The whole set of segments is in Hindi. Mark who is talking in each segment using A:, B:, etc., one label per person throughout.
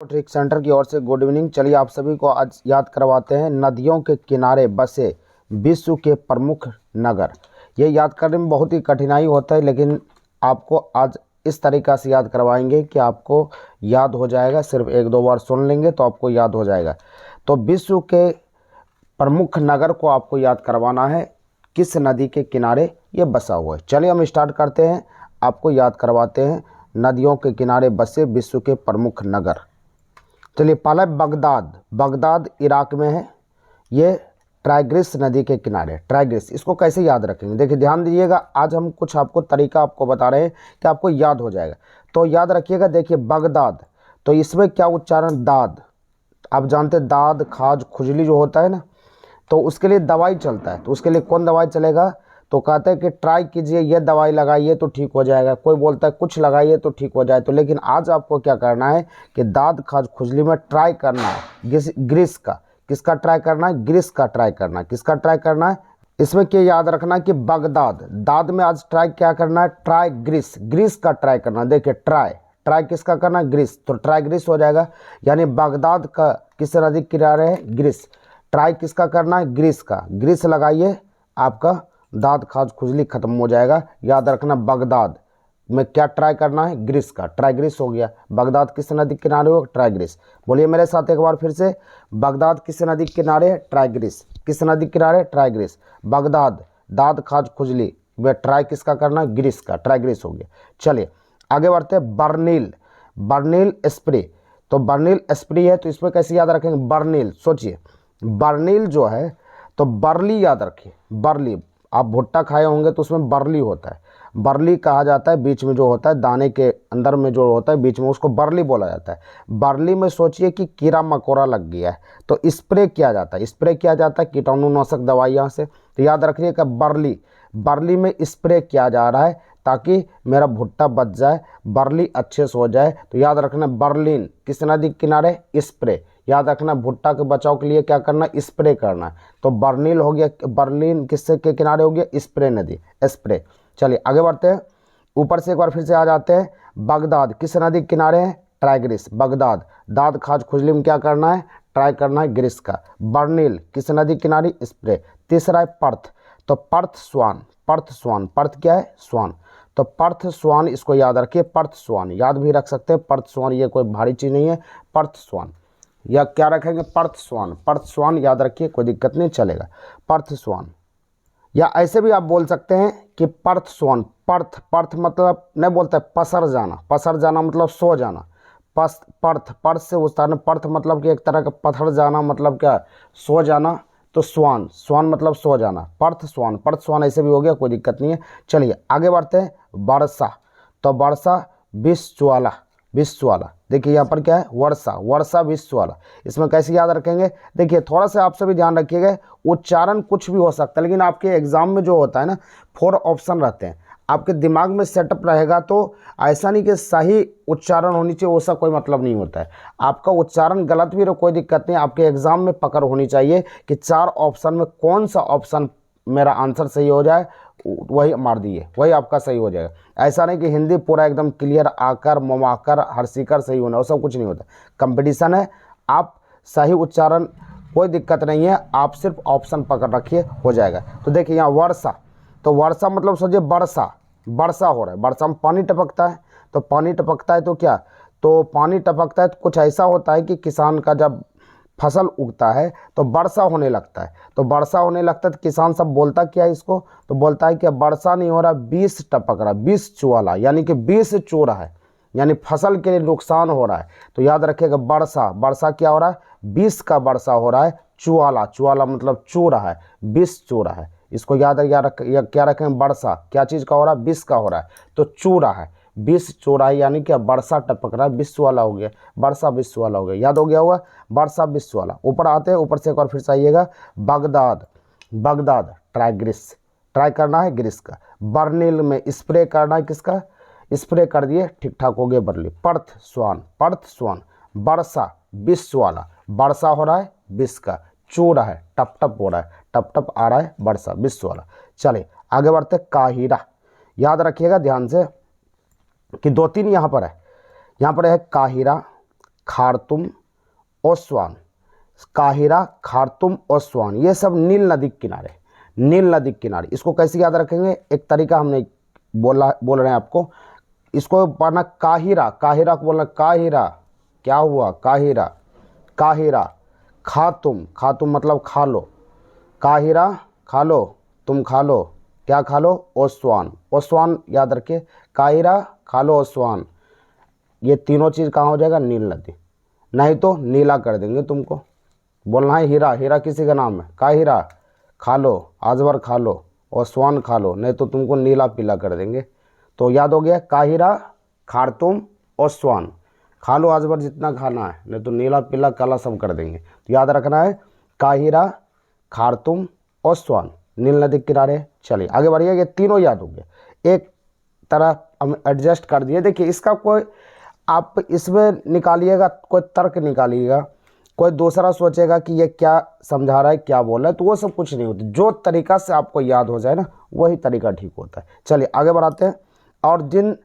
A: ट्रिक सेंटर की ओर से गुड इवनिंग। चलिए आप सभी को आज याद करवाते हैं नदियों के किनारे बसे विश्व के प्रमुख नगर। ये याद करने में बहुत ही कठिनाई होता है, लेकिन आपको आज इस तरीक़ा से याद करवाएंगे कि आपको याद हो जाएगा। सिर्फ एक दो बार सुन लेंगे तो आपको याद हो जाएगा। तो विश्व के प्रमुख नगर को आपको याद करवाना है, किस नदी के किनारे ये बसा हुआ है। चलिए हम स्टार्ट करते हैं, आपको याद करवाते हैं नदियों के किनारे बसे विश्व के प्रमुख नगर। चलिए पहला बगदाद। बगदाद इराक में है। ये टाइग्रिस नदी के किनारे। टाइग्रिस, इसको कैसे याद रखेंगे? देखिए ध्यान दीजिएगा, आज हम कुछ आपको तरीका आपको बता रहे हैं कि आपको याद हो जाएगा। तो याद रखिएगा, देखिए बगदाद, तो इसमें क्या उच्चारण? दाद। आप जानते हैं दाद, खाज, खुजली जो होता है ना, तो उसके लिए दवाई चलता है। तो उसके लिए कौन दवाई चलेगा? तो कहते हैं कि ट्राई कीजिए, ये दवाई लगाइए तो ठीक हो जाएगा। कोई बोलता है कुछ लगाइए तो ठीक हो जाए। तो लेकिन आज आपको क्या करना है कि दाद, खाज, खुजली में ट्राई करना है ग्रीस का। किसका ट्राई करना है? ग्रीस का ट्राई करना है। किसका ट्राई करना है? इसमें क्या याद रखना कि बगदाद, दाद में आज ट्राई क्या करना है? ट्राई ग्रीस, ग्रीस का ट्राई करना। देखिए ट्राई, ट्राई किसका करना है? ग्रीस। तो ट्राई ग्रीस हो जाएगा, यानी बगदाद का किस नदी के किनारे है? ग्रीस। ट्राई किसका करना है? ग्रीस का। ग्रीस लगाइए, आपका दाद, खाज, खुजली खत्म हो जाएगा। याद रखना बगदाद में क्या ट्राई करना है? ग्रीस का। ट्राई ग्रीस हो गया। बगदाद किस नदी के किनारे हो? Tigris. बोलिए मेरे साथ एक बार फिर से, बगदाद किस नदी के किनारे है? Tigris. किस नदी के किनारे? Try Greece. बगदाद, दाद, खाज, खुजली वे ट्राई किसका करना है? ग्रीस का। ट्राई ग्रीस हो गया। चलिए आगे बढ़ते हैं। बर्नील, बर्नील स्प्रे। तो बर्नील स्प्रे है, तो इसमें कैसे याद रखेंगे? बर्नील, सोचिए बर्नील जो है, तो बर्ली याद रखिए। बर्ली, आप भुट्टा खाए होंगे तो उसमें बर्ली होता है। बर्ली कहा जाता है, बीच में जो होता है, दाने के अंदर में जो होता है बीच में, उसको बर्ली बोला जाता है। बर्ली में सोचिए कि कीड़ा मकोड़ा लग गया है, तो स्प्रे किया जाता है। स्प्रे किया जाता है कीटाणुनाशक दवाइयाँ से। तो याद रखिएगा बर्ली, बर्ली में स्प्रे किया जा रहा है ताकि मेरा भुट्टा बच जाए, बर्ली अच्छे से हो जाए। तो याद रखना बर्लिन किस नदी के किनारे? स्प्रे। याद रखना भुट्टा के बचाव के लिए क्या करना? स्प्रे करना। तो बर्नील हो गया, बर्लिन किससे के किनारे हो गया? स्प्रे नदी, स्प्रे। चलिए आगे बढ़ते हैं, ऊपर से एक बार फिर से आ जाते हैं। बगदाद किस नदी के किनारे है? टाइग्रिस। बगदाद, दाद, खाज, खुजली में क्या करना है? ट्राई करना है ग्रीस का। बर्नील किस नदी के किनारे? स्प्रे। तीसरा है पर्थ। तो पर्थ स्वान, पर्थ स्वान, पर्थ क्या है? स्वान। तो पर्थ स्वान, इसको याद रखिए। पर्थ स्वान याद भी रख सकते हैं। पर्थ स्वान ये कोई भारी चीज़ नहीं है। पर्थ स्वान, या क्या रखेंगे? पर्थ स्वान। पर्थ स्वान याद रखिए, कोई दिक्कत नहीं, चलेगा। पर्थ स्वान, या ऐसे भी आप बोल सकते हैं कि पर्थ स्वान। पर्थ, पर्थ मतलब नहीं बोलते पसर जाना। पसर जाना मतलब सो जाना। पर्थ, पर्थ से उच्चारण पर्थ मतलब कि एक तरह का पत्थर जाना, मतलब क्या? सो जाना। तो स्वान, स्वान मतलब सो जाना। पर्थ स्वान, पर्थ स्वान ऐसे भी हो गया, कोई दिक्कत नहीं है। चलिए आगे बढ़ते हैं। वर्षा। तो वर्षा विश्ववाला, विश्ववाला। देखिए यहाँ पर क्या है? वर्षा, वर्षा विश्ववाला। इसमें कैसे याद रखेंगे? देखिए थोड़ा सा आप सभी ध्यान रखिएगा, उच्चारण कुछ भी हो सकता है, लेकिन आपके एग्जाम में जो होता है ना, 4 ऑप्शन रहते हैं। आपके दिमाग में सेटअप रहेगा, तो ऐसा नहीं कि सही उच्चारण होनी चाहिए, वैसा कोई मतलब नहीं होता है। आपका उच्चारण गलत भी रहो, कोई दिक्कत नहीं। आपके एग्जाम में पकड़ होनी चाहिए कि 4 ऑप्शन में कौन सा ऑप्शन मेरा आंसर सही हो जाए, वही मार दिए, वही आपका सही हो जाएगा। ऐसा नहीं कि हिंदी पूरा एकदम क्लियर आकर, ममाकर, हर्षिकर सही होना, वो सब कुछ नहीं होता। कंपटीशन है, आप सही उच्चारण, कोई दिक्कत नहीं है, आप सिर्फ ऑप्शन पकड़ रखिए, हो जाएगा। तो देखिए यहाँ वर्षा, तो वर्षा मतलब सोचिए वर्षा, वर्षा हो रहा है। वर्षा में पानी टपकता है, तो पानी टपकता है तो क्या? तो पानी टपकता है तो कुछ ऐसा होता है कि किसान का जब फसल उगता है तो वर्षा होने लगता है। तो वर्षा होने लगता है तो किसान सब बोलता क्या है इसको? तो बोलता है कि वर्षा नहीं हो रहा, विष टपक रहा, विष चुआला, यानी कि विष चो रहा है, यानी फसल के लिए नुकसान हो रहा है। तो याद रखिएगा वर्षा, वर्षा क्या हो रहा है? विष का वर्षा हो रहा है। चुआला, चुआला मतलब चो रहा है, विष चो रहा है। इसको याद या क्या रखें? वर्षा क्या चीज़ का हो रहा है? विष का हो रहा है, तो चो रहा है, विष चो रहा है, यानी कि वर्षा टपक रहा है, विश्व वाला हो गया, वर्षा विश्व वाला हो गया। याद हो गया होगा, वर्षा विश्व वाला। ऊपर आते हैं, ऊपर से एक बार फिर से आइएगा। Baghdad, Baghdad Tigris, try करना है ग्रीस का। बर्निल में स्प्रे करना है किसका? स्प्रे कर दिए, ठीक ठाक हो गया बर्ली। पर्थ स्वान, पर्थ स्वान। वर्षा विश्व वाला, वर्षा हो रहा है विश्व का, चो रहा है, टप टप हो रहा है, टप टप आ रहा है, वर्षा विश्व वाला। चले आगे बढ़ते। काहिरा, याद रखिएगा ध्यान से कि 2-3 यहाँ पर है। यहाँ पर है काहिरा, खार्तुम, ओसवान, काहिरा, खार्तुम, ओसवान, ये सब नील नदी के किनारे, नील नदी के किनारे। इसको कैसे याद रखेंगे, एक तरीका हमने बोल रहे हैं आपको, इसको पढ़ना काहिरा, काहिरा को बोलना काहिरा, क्या हुआ काहिरा, काहिरा, खातुम, खातुम मतलब खा लो, काहिरा खा लो, तुम खा लो, क्या खा लो, ओसवान, ओसवान याद रखिए, काहिरा खा लो, ओसवान, ये तीनों चीज़ कहाँ हो जाएगा, नील नदी, नहीं तो नीला कर देंगे तुमको। बोलना है हीरा, हीरा किसी का नाम है, काहिरा खा लो, आजवर खा लो, ओसवान खा लो, नहीं तो तुमको नीला पीला कर देंगे। तो याद हो गया, काहिरा, खार्तुम, ओसवान, खा लो आजवर जितना खाना है, नहीं तो नीला पीला काला सब कर देंगे। तो याद रखना है काहिरा, खार्तुम, ओसवान, नील नदी के किनारे। चलिए आगे बढ़िए, ये तीनों याद हो गए, एक तरह हम एडजस्ट कर दिए। देखिए इसका कोई आप इसमें निकालिएगा, कोई तर्क निकालिएगा, कोई दूसरा सोचेगा कि ये क्या समझा रहा है, क्या बोल रहा है, तो वो सब कुछ नहीं होता। जो तरीका से आपको याद हो जाए ना, वही तरीका ठीक होता है। चलिए आगे बढ़ाते हैं, और जिन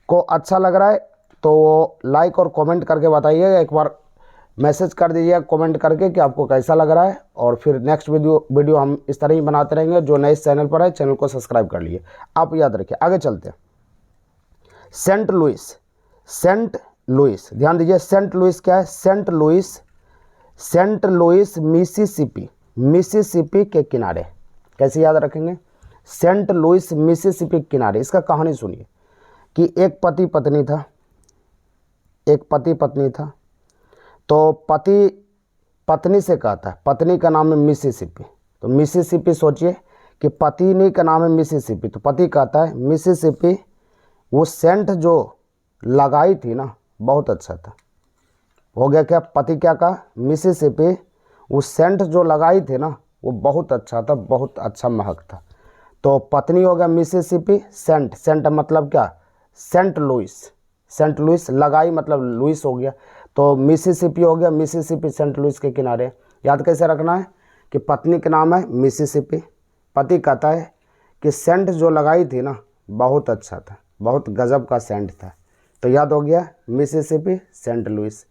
A: को अच्छा लग रहा है तो वो लाइक और कमेंट करके बताइएगा, एक बार मैसेज कर दीजिएगा कमेंट करके कि आपको कैसा लग रहा है, और फिर नेक्स्ट वीडियो हम इस तरह ही बनाते रहेंगे। जो नए चैनल पर है, चैनल को सब्सक्राइब कर लिए। आप याद रखिए, आगे चलते हैं। सेंट लुइस, सेंट लुइस, ध्यान दीजिए, सेंट लुइस क्या है, Saint Louis, Saint Louis Mississippi, Mississippi के किनारे। कैसे याद रखेंगे, सेंट लुइस मिसिसिपी के किनारे। इसका कहानी सुनिए कि एक पति पत्नी था, एक पति पत्नी था, तो पति पत्नी से कहता है, पत्नी का नाम है मिसिसिपी, तो मिसिसिपी सोचिए कि पत्नी का नाम है मिसिसिपी, तो पति कहता है मिसिसिपी, वो सेंट जो लगाई थी ना बहुत अच्छा था। हो गया क्या, पति क्या कहा, मिसिसिपी, वो सेंट जो लगाई थी ना वो बहुत अच्छा था, बहुत अच्छा महक था। तो पत्नी हो गया मिसिसिपी, सेंट, सेंट मतलब क्या, सेंट लुइस, सेंट लुइस, लगाई मतलब लुइस हो गया, तो मिसिसिपी हो गया, मिसिसिपी सेंट लुइस के किनारे। याद कैसे रखना है कि पत्नी का नाम है मिसिसिपी, पति कहता है कि सेंट जो लगाई थी ना बहुत अच्छा था, बहुत गजब का सेंट था। तो याद हो गया मिसिसिपी, सेंट लुइस।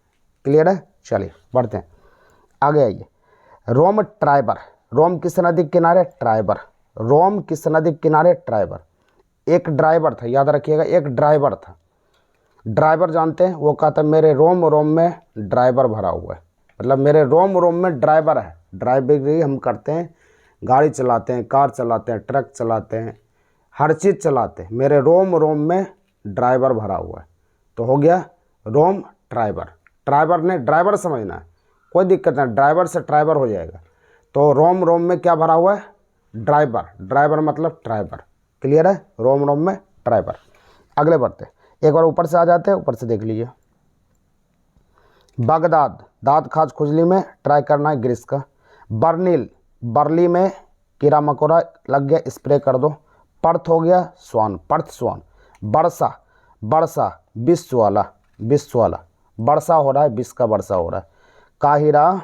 A: क्लियर है, चलिए बढ़ते हैं आगे। आइए, रोम ट्राइबर, रोम किस नदी के किनारे, ट्राइबर, रोम किस नदी के किनारे, ट्राइबर। एक ड्राइवर था, याद रखिएगा, एक ड्राइवर था, ड्राइवर जानते हैं, वो कहता है मेरे रोम रोम में ड्राइवर भरा हुआ है, मतलब मेरे रोम रोम में ड्राइवर है। ड्राइवरी हम करते हैं, गाड़ी चलाते हैं, कार चलाते हैं, ट्रक चलाते हैं, हर चीज़ चलाते हैं, मेरे रोम रोम में ड्राइवर भरा हुआ है। तो हो गया रोम ट्राइबर, ट्राइबर ने ड्राइवर समझना है, कोई दिक्कत नहीं, ड्राइवर से ट्राइबर हो जाएगा। तो रोम रोम में क्या भरा हुआ है, ड्राइवर, ड्राइवर मतलब ड्राइवर। क्लियर है, रोम रोम में ड्राइवर। अगले बढ़ते, एक बार ऊपर से आ जाते हैं, ऊपर से देख लीजिए। बगदाद, दांत खाज खुजली में ट्राई करना है ग्रीस का। बर्निल, बर्ली में कीड़ा मकोड़ा लग गया, स्प्रे कर दो। पर्थ हो गया स्वान, पर्थ स्वान। बरसा, बरसा विश्व वाला, विश्व वाला, वर्षा हो रहा है, विश्व का वर्षा हो रहा है। काहिरा,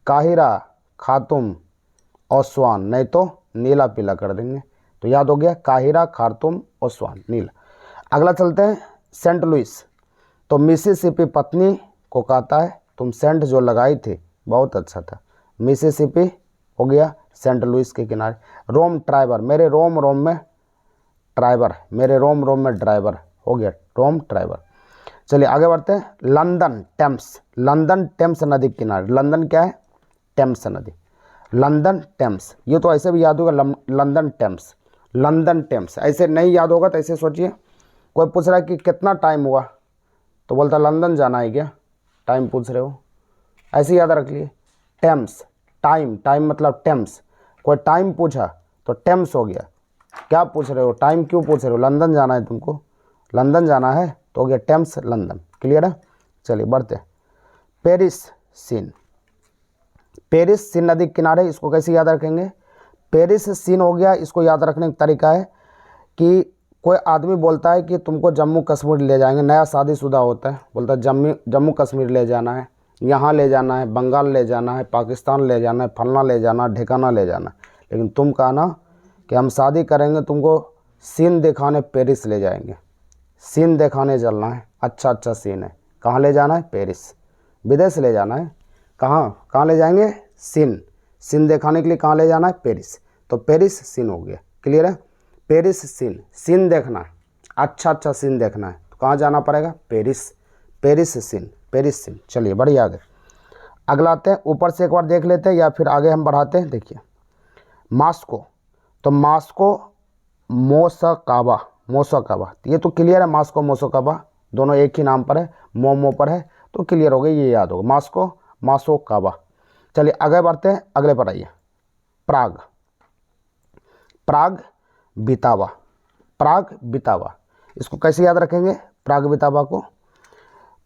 A: काहिरा, खातुम, ओसवान, नहीं तो नीला पीला कर देंगे। तो याद हो गया काहिरा, खार्तुम, ओसवान, नीला। अगला चलते हैं, सेंट लुइस, तो मिसिसिपी पत्नी को कहता है तुम सेंट जो लगाई थी बहुत अच्छा था। मिसिसिपी हो गया सेंट लुइस के किनारे। रोम ट्राइबर, मेरे रोम रोम में ड्राइवर, मेरे रोम रोम में ड्राइवर, हो गया रोम ड्राइवर। चलिए आगे बढ़ते हैं। लंदन टेम्स, लंदन टेम्स नदी के किनारे। लंदन क्या है, टेम्स नदी, लंदन टेम्स, ये तो ऐसे भी याद होगा, लंदन टेम्स, लंदन टेम्स। ऐसे नहीं याद होगा तो ऐसे सोचिए, कोई पूछ रहा है कि कितना टाइम हुआ, तो बोलता लंदन जाना है क्या, टाइम पूछ रहे हो, ऐसे याद रख लिए। टेम्स, टाइम, टाइम मतलब टेम्स, कोई टाइम पूछा तो टेम्स हो गया। क्या पूछ रहे हो, टाइम क्यों पूछ रहे हो, लंदन जाना है तुमको, लंदन जाना है, तो हो गया टेम्स लंदन। क्लियर है, चलिए बढ़ते हैं। पेरिस सीन, पेरिस सीन नदी के किनारे, इसको कैसे याद रखेंगे, पेरिस सीन हो गया। इसको याद रखने का तरीका है कि कोई आदमी बोलता है कि तुमको जम्मू कश्मीर ले जाएंगे, नया शादीशुदा होता है, बोलता है जम्मू कश्मीर ले जाना है, यहाँ ले जाना है, बंगाल ले जाना है, पाकिस्तान ले जाना है, फलना ले जाना, ढिकाना ले जाना। लेकिन तुम कहा ना कि हम शादी करेंगे, तुमको सीन दिखाने पेरिस ले जाएंगे, सीन दिखाने चलना है, अच्छा अच्छा सीन है, कहाँ ले जाना है, पेरिस। विदेश ले जाना है। कहाँ कहाँ ले जाएंगे? सीन। सीन दिखाने के लिए कहाँ ले जाना है? पेरिस। तो पेरिस सीन हो गया। क्लियर है? Paris scene. सीन देखना है, अच्छा अच्छा सीन देखना है तो कहाँ जाना पड़ेगा? Paris. Paris scene, Paris scene. चलिए बढ़िया, आगे अगला आते हैं। ऊपर से एक बार देख लेते हैं या फिर आगे हम बढ़ाते हैं। देखिए मास्को, तो मास्को मोसकावा, मोसकावा ये तो क्लियर है। मास्को मोसकावा दोनों एक ही नाम पर है, मोमो पर है, तो क्लियर हो गया, ये याद होगा। मास्को मासोकावा। चलिए आगे बढ़ते हैं, अगले पर आइए। प्राग, प्राग बितावा, प्राग बितावा। इसको कैसे याद रखेंगे प्राग बितावा को?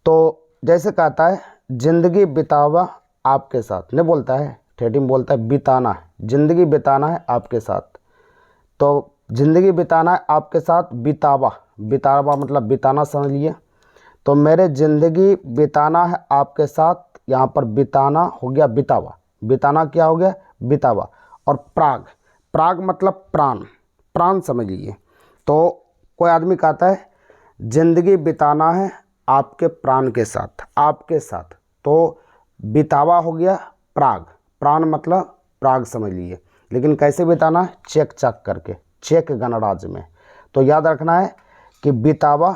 A: तो जैसे कहता है जिंदगी बितावा आपके साथ, नहीं बोलता है, ठेठी में बोलता है बिताना है, जिंदगी बिताना है आपके साथ। तो जिंदगी बिताना है आपके साथ, बितावा, बितावा मतलब बिताना समझ लिए। तो मेरे ज़िंदगी बिताना है आपके साथ, यहाँ पर बिताना हो गया बितावा, बिताना क्या हो गया? बितावा। और प्राग, प्राग मतलब प्राण, प्राण समझ लीजिए। तो कोई आदमी कहता है ज़िंदगी बिताना है आपके प्राण के साथ, आपके साथ, तो बितावा हो गया प्राग, प्राण मतलब प्राग समझ लीजिए। लेकिन कैसे बिताना है? चेक चेक करके, चेक गणराज्य में। तो याद रखना है कि बितावा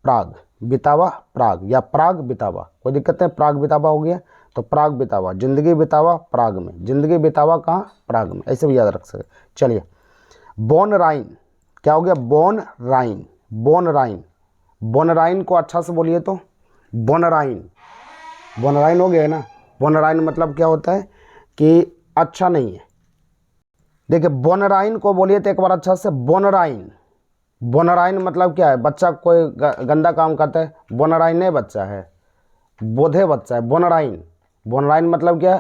A: प्राग, बितावा प्राग या प्राग बितावा, कोई दिक्कत है? प्राग बितावा हो गया तो प्राग बितावा, जिंदगी बितावा प्राग में, जिंदगी बितावा कहाँ? प्राग में, ऐसे भी याद रख सकते। चलिए बोन राइन, क्या हो गया? Bone Rhine, Bonn Rhine, Bonn राइन को अच्छा से बोलिए तो बोन राइन, बोन राइन हो गया है ना। बोन राइन मतलब क्या होता है कि अच्छा नहीं है। देखिए बोनराइन को बोलिए तो एक बार अच्छा से, बोनराइन, बोनराइन मतलब क्या है? बच्चा कोई गंदा काम करता है, बोनराइन नहीं बच्चा है, बोधे बच्चा है, बोनराइन। बोनराइन मतलब क्या?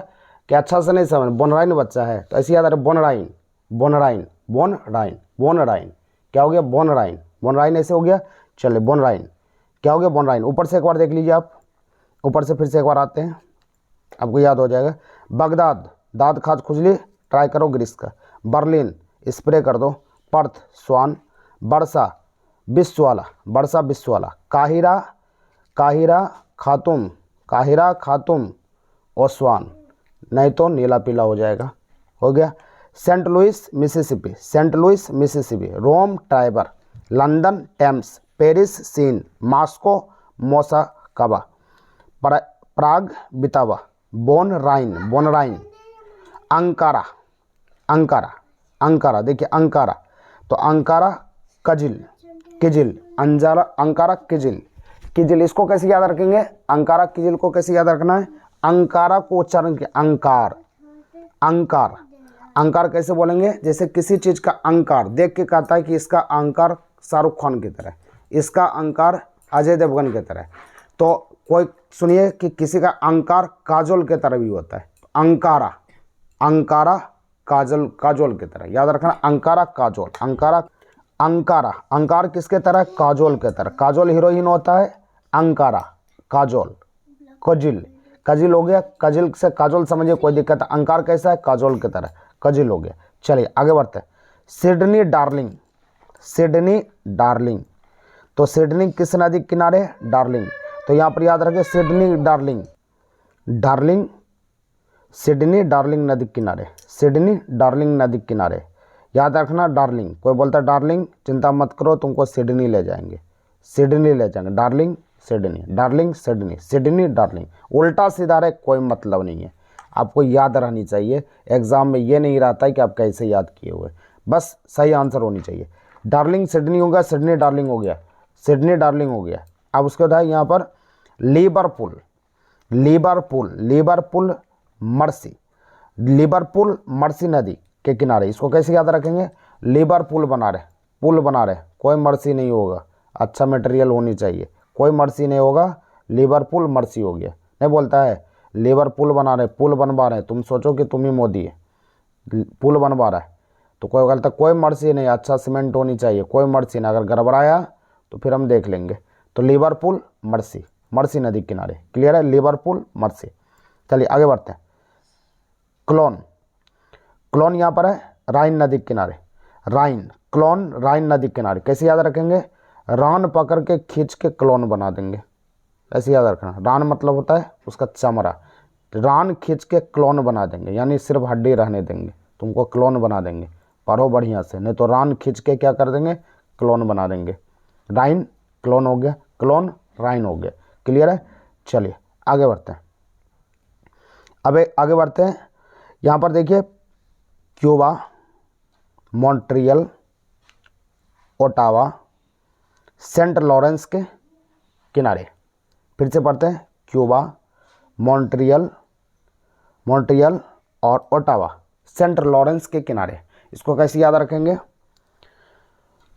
A: कि अच्छा से नहीं समझ, बोनराइन बच्चा है, तो ऐसे याद आ रहा है बोनराइन, बोनराइन, बोनराइन, बोनराइन। क्या हो गया? बोनराइन, बोनराइन ऐसे हो गया। चलिए बोनराइन क्या हो गया? बोनराइन। ऊपर से एक बार देख लीजिए आप, ऊपर से फिर से एक बार आते हैं, आपको याद हो जाएगा। बगदाद, दाद खाज खुजली ट्राई करो ग्रीस का। बर्लिन स्प्रे कर दो। Perth Swan. Warsaw Vistula, Warsaw Vistula. काहिरा, काहिरा खातुम, काहिरा खातुम ओसवान, नहीं तो नीला पीला हो जाएगा। हो गया। Saint Louis Mississippi, Saint Louis Mississippi. Rome Tiber. London Thames. Paris Seine. Moscow Moskva. Prague Vltava. Bonn Rhine, Bonn Rhine. Ankara, Ankara, Ankara देखिए अंकारा, तो Ankara Kizil, Kizil, Ankara Ankara Kizil, Kizil. इसको कैसे याद रखेंगे? अंकारा किजिल को कैसे याद रखना है? अंकारा को उच्चारण किया, अंकार, अंकार, अंकार कैसे बोलेंगे? जैसे किसी चीज़ का अंकार देख के कहता है कि इसका अंकार शाहरुख खान की तरह, इसका अंकार अजय देवगन की तरह। तो कोई सुनिए कि किसी का अंकार काजोल की तरह भी होता है। अंकारा, अंकारा काजल, काजोल की तरह याद रखना। अंकारा काजोल, अंकारा, अंकारा, अंकार किसके तरह? काजोल के तरह। काजोल हीरोइन होता है, अंकारा काजोल। कजिल, कजिल हो गया, कजिल से काजोल समझिए, कोई दिक्कत है? अंकार कैसा है? काजोल की तरह, कजिल हो गया। चलिए आगे बढ़ते हैं। सिडनी डार्लिंग, सिडनी डार्लिंग, तो सिडनी किस नदी के किनारे? डार्लिंग। तो यहाँ पर याद रखें Sydney darling, darling, Sydney darling नदी के किनारे, सिडनी डार्लिंग नदी के किनारे याद रखना। डार्लिंग, कोई बोलता है डार्लिंग, चिंता मत करो तुमको सिडनी ले जाएंगे, सिडनी ले जाएंगे। Darling Sydney, darling Sydney, Sydney darling. उल्टा सीधा रहे कोई मतलब नहीं है, आपको याद रहनी चाहिए। एग्जाम में ये नहीं रहता है कि आप कैसे याद किए हुए, बस सही आंसर होनी चाहिए। डार्लिंग सिडनी हो गया, सिडनी डार्लिंग हो गया, सिडनी डार्लिंग हो गया। अब उसके बाद यहाँ पर Liverpool, Liverpool, Liverpool mercy, Liverpool mercy नदी के किनारे। इसको कैसे याद रखेंगे? लिवरपूल बना रहे, पुल बना रहे, कोई मर्सी नहीं होगा, अच्छा मटेरियल होनी चाहिए, कोई मर्सी नहीं होगा, लिवरपूल मर्सी हो गया। नहीं बोलता है लिवरपूल बना रहे, पुल बनवा रहे, तुम सोचो कि तुम ही मोदी है, पुल बनवा रहा है, तो कोई गलता, कोई मर्सी नहीं, अच्छा सीमेंट होनी चाहिए, कोई मर्सी नहीं, अगर गड़बड़ाया तो फिर हम देख लेंगे। तो लिवरपूल मर्सी, मर्सी नदी किनारे। क्लियर है? Liverpool mercy. चलिए आगे बढ़ते हैं। क्लोन, क्लोन यहाँ पर है राइन नदी के किनारे, राइन, क्लोन राइन नदी के किनारे। कैसे याद रखेंगे? रान पकड़ के खींच के क्लोन बना देंगे, ऐसे याद रखना। रान मतलब होता है उसका चमड़ा, रान खींच के क्लोन बना देंगे, यानी सिर्फ हड्डी रहने देंगे, तुमको क्लोन बना देंगे। पढ़ो बढ़िया से, नहीं तो रान खींच के क्या कर देंगे, क्लोन बना देंगे। राइन क्लोन हो गया, क्लोन राइन हो गया। क्लियर है? चलिए आगे बढ़ते हैं। अब आगे बढ़ते हैं, यहाँ पर देखिए Cuba, Montreal, Ottawa, Saint Lawrence के किनारे। फिर से पढ़ते हैं, क्यूबा, मॉन्ट्रियल और ओटावा, सेंट लॉरेंस के किनारे। इसको कैसे याद रखेंगे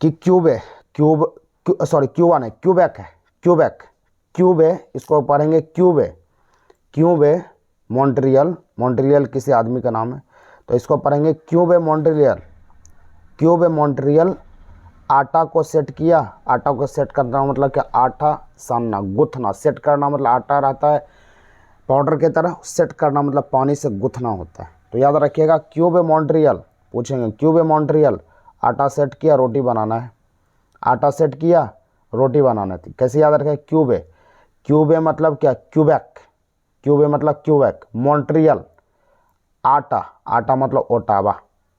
A: कि क्यूबा नहीं, क्यूबेक है, क्यूबे, इसको पढ़ेंगे क्यूबे, मॉन्ट्रियल किसी आदमी का नाम है, तो इसको पढ़ेंगे क्यूबे मॉन्ट्रियल। आटा को सेट किया, आटा को सेट करना मतलब क्या, आटा सानना, गुथना। सेट करना मतलब आटा रहता है पाउडर की तरह, सेट करना मतलब पानी से गुथना होता है। तो याद रखिएगा क्यूबे मॉन्ट्रियल, पूछेंगे क्यूबे मॉन्ट्रियल, आटा सेट किया रोटी बनाना है, आटा सेट किया रोटी बनाना थी। कैसे याद रखें, क्यूबे मतलब क्या, क्यूबे मतलब क्यूबेक, मॉन्ट्रियल आटा मतलब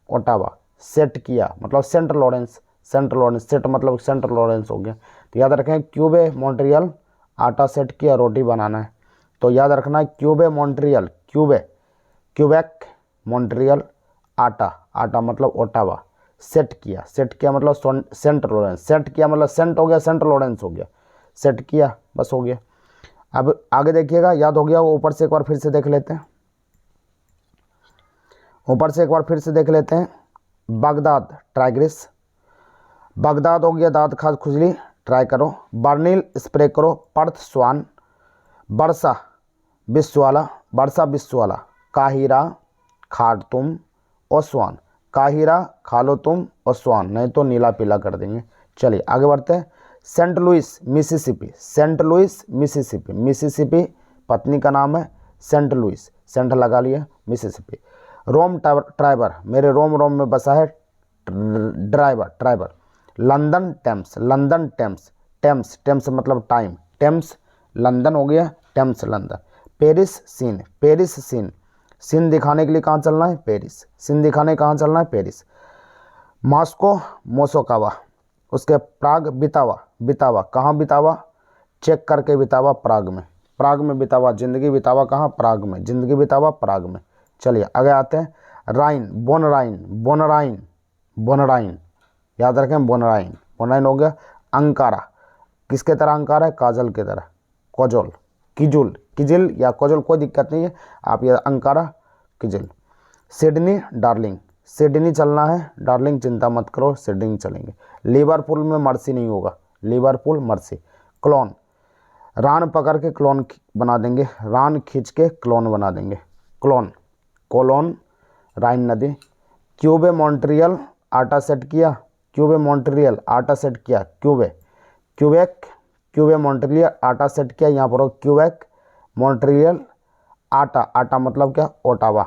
A: ओटावा, सेट किया मतलब सेंट लॉरेंस, सेट मतलब सेंट लॉरेंस हो गया। तो याद रखें क्यूबे मॉन्ट्रियल, आटा सेट किया रोटी बनाना है। तो याद रखना है क्यूबे मॉन्ट्रियल, क्यूबेक मॉन्ट्रियल, आटा मतलब ओटावा, सेट किया मतलब सेंट लॉरेंस, सेट किया मतलब सेंट हो गया, सेंट लॉरेंस हो गया, सेट किया बस हो गया। अब आगे देखिएगा, याद हो गया, ऊपर से एक बार फिर से देख लेते हैं, बगदाद टाइग्रिस, बगदाद हो गया दांत खाज खुजली, ट्राई करो। बर्निल स्प्रे करो, पर्थ स्वान, बरसा बिस्वाला, काहिरा खार्तूम, ओस्वान, काहिरा खा लो तुम, ओस्वान नहीं तो नीला पीला कर देंगे। चलिए आगे बढ़ते हैं, सेंट लुइस मिसिसिपी, पत्नी का नाम है सेंट लुइस, सेंट लगा लिया, मिसिसिपी। रोम ट्राइबर, मेरे रोम में बसा है ड्राइवर। लंदन टेम्स मतलब टाइम, टेम्स लंदन हो गया, टेम्स लंदन। पेरिस सीन दिखाने के लिए कहाँ चलना है, पेरिस। मॉस्को मोसोकावा, उसके प्राग बितावा, कहाँ बितावा, चेक करके बितावा, प्राग में बितावा, जिंदगी बितावा कहाँ, प्राग में, जिंदगी बितावा प्राग में। चलिए आगे आते हैं, राइन, बोनराइन, याद रखें बोनराइन हो गया। अंकारा, किसके तरह अंकारा है, काजल की तरह, कोजल, किजिल या कोजल कोई दिक्कत नहीं है, आप ये अंकारा किजिल। सिडनी डार्लिंग, सिडनी चलना है डार्लिंग, चिंता मत करो, सिडनी चलेंगे। लिवरपूल में मर्सी नहीं होगा, लिवरपूल मर्सी। क्लोन, रान पकड़ के क्लोन बना देंगे, रान खींच के क्लोन बना देंगे, कोलोन राइन नदी। क्यूबे मॉन्ट्रियल आटा सेट किया, क्यूबे मॉन्ट्रियल आटा सेट किया, यहाँ पर क्यूबेक मॉन्ट्रियल, आटा मतलब क्या, ओटावा।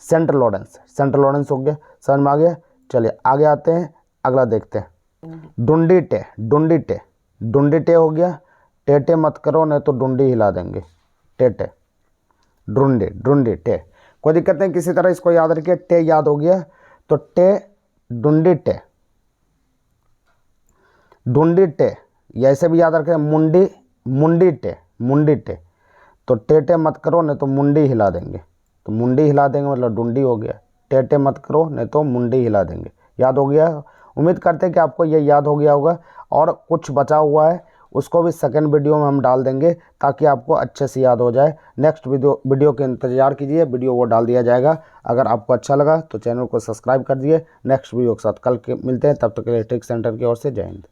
A: सेंट लॉरेंस हो गया, समझ में आ गया। चलिए आगे आते हैं, अगला देखते हैं, डुंडी हो गया, टेटे मत करो नहीं तो डुंडी हिला देंगे, टेटे, डुंडी टे, कोई दिक्कत नहीं, किसी तरह इसको याद रखिए। टे याद हो गया तो डुंडी टे, ऐसे भी याद रखें, मुंडी टे, तो टेटे मत करो नहीं तो मुंडी हिला देंगे, तो मुंडी हिला देंगे मतलब डुंडी हो गया, टेटे मत करो नहीं तो मुंडी हिला देंगे। याद हो गया, उम्मीद करते हैं कि आपको ये याद हो गया होगा, और कुछ बचा हुआ है उसको भी सेकंड वीडियो में हम डाल देंगे ताकि आपको अच्छे से याद हो जाए। नेक्स्ट वीडियो के इंतजार कीजिए, वीडियो वो डाल दिया जाएगा। अगर आपको अच्छा लगा तो चैनल को सब्सक्राइब कर दिए। नेक्स्ट वीडियो के साथ कल के मिलते हैं, तब तक के लिए ट्रिक सेंटर की ओर से जय हिंद।